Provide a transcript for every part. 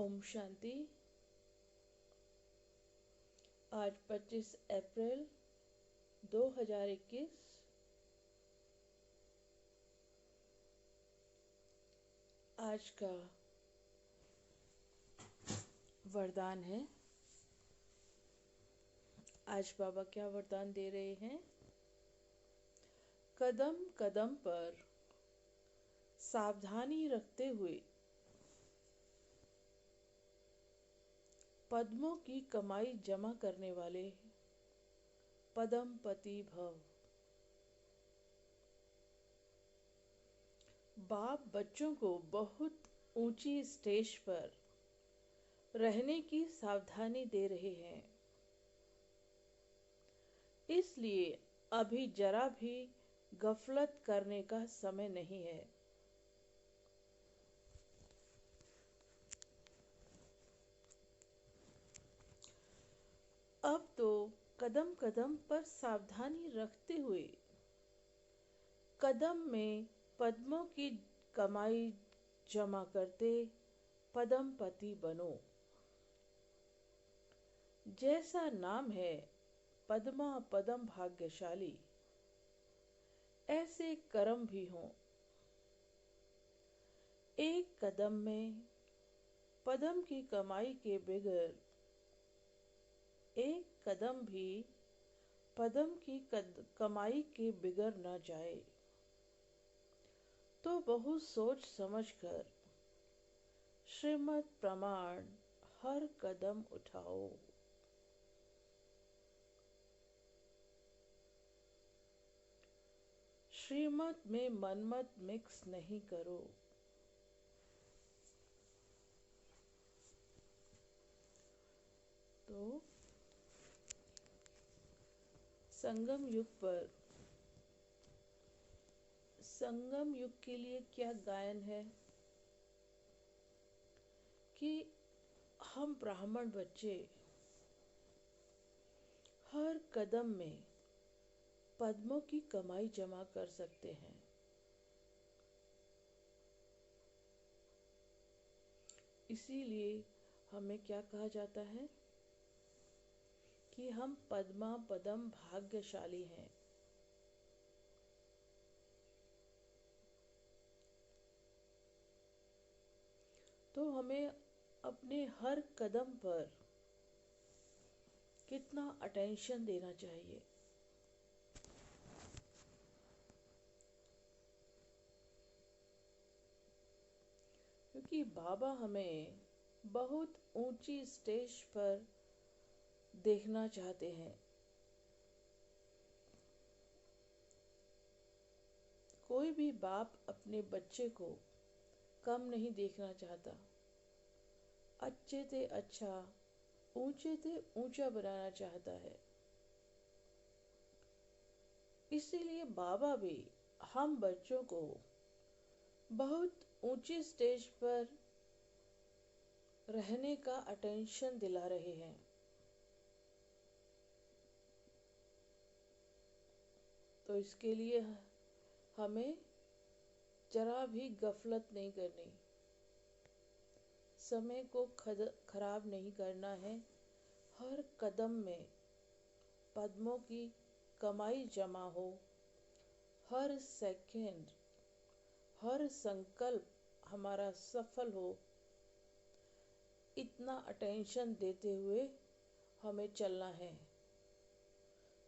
ओम शांति। आज 25 अप्रैल 2021। आज का वरदान है। आज बाबा क्या वरदान दे रहे हैं? कदम कदम पर सावधानी रखते हुए पद्मों की कमाई जमा करने वाले पद्मपति भव। बाप बच्चों को बहुत ऊंची स्टेज पर रहने की सावधानी दे रहे हैं, इसलिए अभी जरा भी गफलत करने का समय नहीं है। अब तो कदम कदम पर सावधानी रखते हुए कदम में पद्मों की कमाई जमा करते पद्मपति बनो। जैसा नाम है पद्मा पद्म भाग्यशाली, ऐसे कर्म भी हों। एक कदम में पद्म की कमाई के बगैर एक कदम भी पद्म की कमाई के बिगड़ न जाए, तो बहुत सोच समझकर श्रीमत प्रमाण हर कदम उठाओ। श्रीमत में मनमत मिक्स नहीं करो। तो संगम युग के लिए क्या गायन है कि हम ब्राह्मण बच्चे हर कदम में पद्मों की कमाई जमा कर सकते हैं। इसीलिए हमें क्या कहा जाता है कि हम पद्मा पद्म भाग्यशाली हैं। तो हमें अपने हर कदम पर कितना अटेंशन देना चाहिए। क्योंकि बाबा हमें बहुत ऊंची स्टेज पर देखना चाहते हैं। कोई भी बाप अपने बच्चे को कम नहीं देखना चाहता, अच्छे से अच्छा, ऊंचे से ऊंचा बनाना चाहता है। इसीलिए बाबा भी हम बच्चों को बहुत ऊंची स्टेज पर रहने का अटेंशन दिला रहे हैं। तो इसके लिए हमें जरा भी गफलत नहीं करनी, समय को खराब नहीं करना है। हर कदम में पद्मों की कमाई जमा हो, हर सेकंड, हर संकल्प हमारा सफल हो, इतना अटेंशन देते हुए हमें चलना है।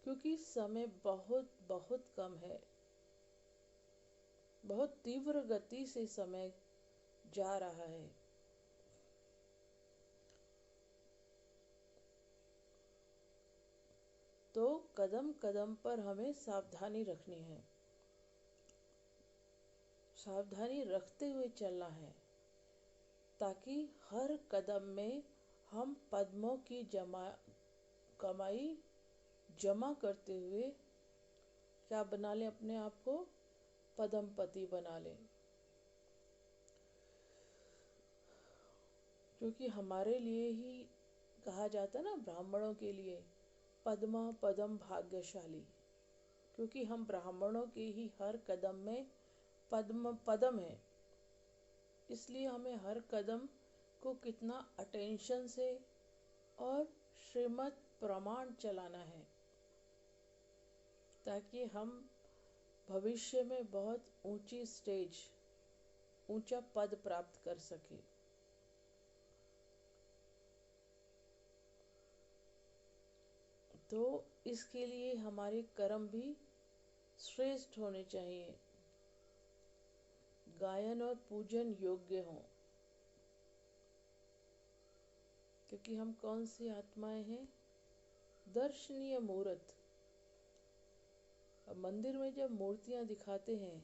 क्योंकि समय बहुत बहुत कम है, बहुत तीव्र गति से समय जा रहा है। तो कदम कदम पर हमें सावधानी रखनी है, सावधानी रखते हुए चलना है, ताकि हर कदम में हम पद्मों की कमाई जमा करते हुए क्या बना लें, अपने आप को पद्मपति बना लें। क्योंकि हमारे लिए ही कहा जाता है ना, ब्राह्मणों के लिए पद्मा पद्म भाग्यशाली। क्योंकि हम ब्राह्मणों के ही हर कदम में पद्म पद्म है, इसलिए हमें हर कदम को कितना अटेंशन से और श्रीमद् प्रमाण चलाना है, ताकि हम भविष्य में बहुत ऊंची स्टेज, ऊंचा पद प्राप्त कर सके। तो इसके लिए हमारे कर्म भी श्रेष्ठ होने चाहिए, गायन और पूजन योग्य हों। क्योंकि हम कौन सी आत्माएं हैं? दर्शनीय मूर्त। अब मंदिर में जब मूर्तियां दिखाते हैं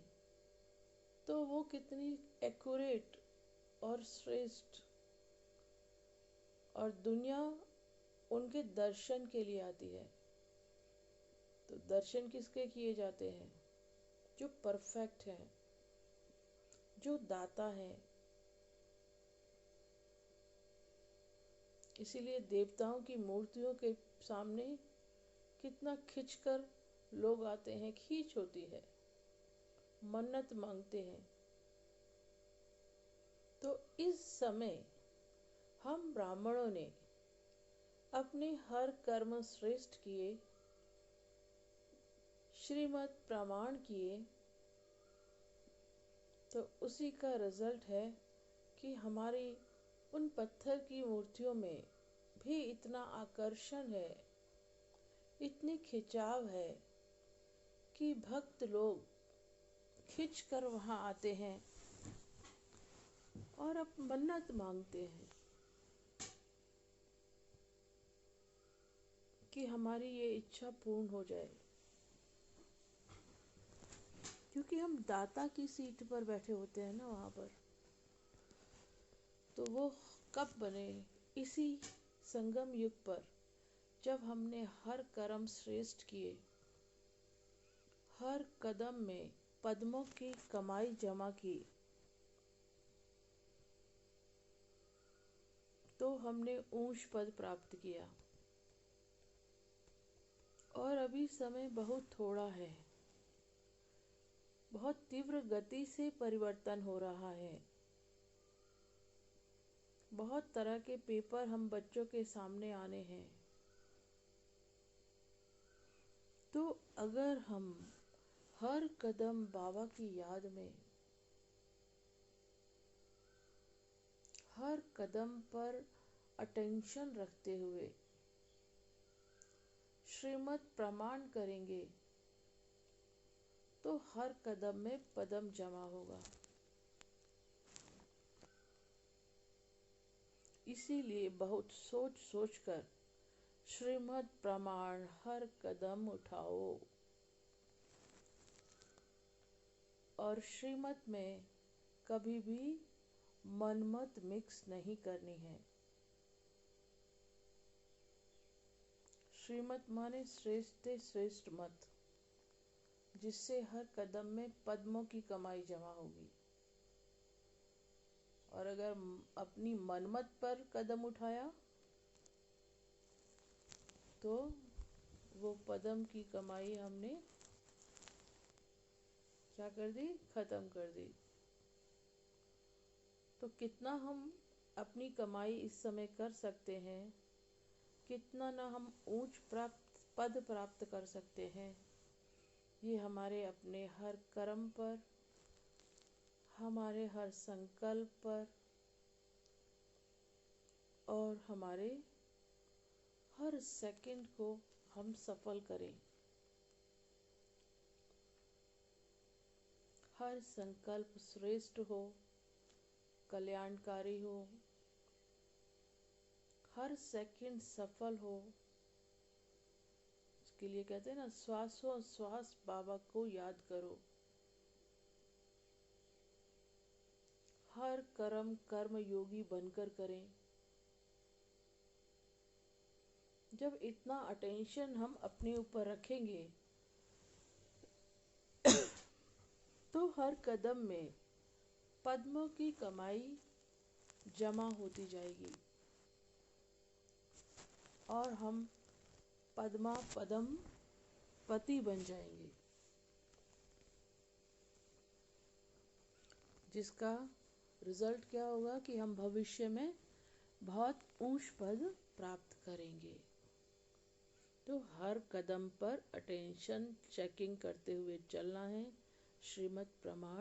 तो वो कितनी एक्यूरेट और श्रेष्ठ, और दुनिया उनके दर्शन के लिए आती है। तो दर्शन किसके किए जाते हैं? जो परफेक्ट हैं, जो दाता हैं। इसीलिए देवताओं की मूर्तियों के सामने कितना खिंचकर लोग आते हैं, खींच होती है, मन्नत मांगते हैं। तो इस समय हम ब्राह्मणों ने अपने हर कर्म श्रेष्ठ किए, श्रीमद् प्रमाण किए, तो उसी का रिजल्ट है कि हमारी उन पत्थर की मूर्तियों में भी इतना आकर्षण है, इतनी खिंचाव है कि भक्त लोग खिंच कर वहाँ आते हैं और अब मन्नत मांगते हैं कि हमारी ये इच्छा पूर्ण हो जाए। क्योंकि हम दाता की सीट पर बैठे होते हैं ना वहाँ पर। तो वो कब बने? इसी संगम युग पर, जब हमने हर कर्म श्रेष्ठ किए, हर कदम में पद्मों की कमाई जमा की, तो हमने ऊंच पद प्राप्त किया। और अभी समय बहुत थोड़ा है, बहुत तीव्र गति से परिवर्तन हो रहा है। बहुत तरह के पेपर हम बच्चों के सामने आने हैं। तो अगर हम हर कदम बाबा की याद में, हर कदम पर अटेंशन रखते हुए श्रीमद् प्रमाण करेंगे, तो हर कदम में पदम जमा होगा। इसीलिए बहुत सोच सोच कर श्रीमद् प्रमाण हर कदम उठाओ। और श्रीमद् में कभी भी मनमत मिक्स नहीं करनी है। श्रीमद् माने श्रेष्ठ से श्रेष्ठ मत, जिससे हर कदम में पद्मों की कमाई जमा होगी। और अगर अपनी मनमत पर कदम उठाया तो वो पद्म की कमाई हमने क्या कर दी? खत्म कर दी। तो कितना हम अपनी कमाई इस समय कर सकते हैं, कितना ना हम ऊंच पद प्राप्त कर सकते हैं, ये हमारे अपने हर कर्म पर, हमारे हर संकल्प पर और हमारे हर सेकंड को हम सफल करें। हर संकल्प श्रेष्ठ हो, कल्याणकारी हो, हर सेकंड सफल हो। इसके लिए कहते हैं ना, श्वासों श्वास बाबा को याद करो। हर कर्म कर्म योगी बनकर करें। जब इतना अटेंशन हम अपने ऊपर रखेंगे तो हर कदम में पद्मों की कमाई जमा होती जाएगी और हम पद्मा पदम पति बन जाएंगे, जिसका रिजल्ट क्या होगा कि हम भविष्य में बहुत ऊंच पद प्राप्त करेंगे। तो हर कदम पर अटेंशन चेकिंग करते हुए चलना है। श्रीमद् प्रमाण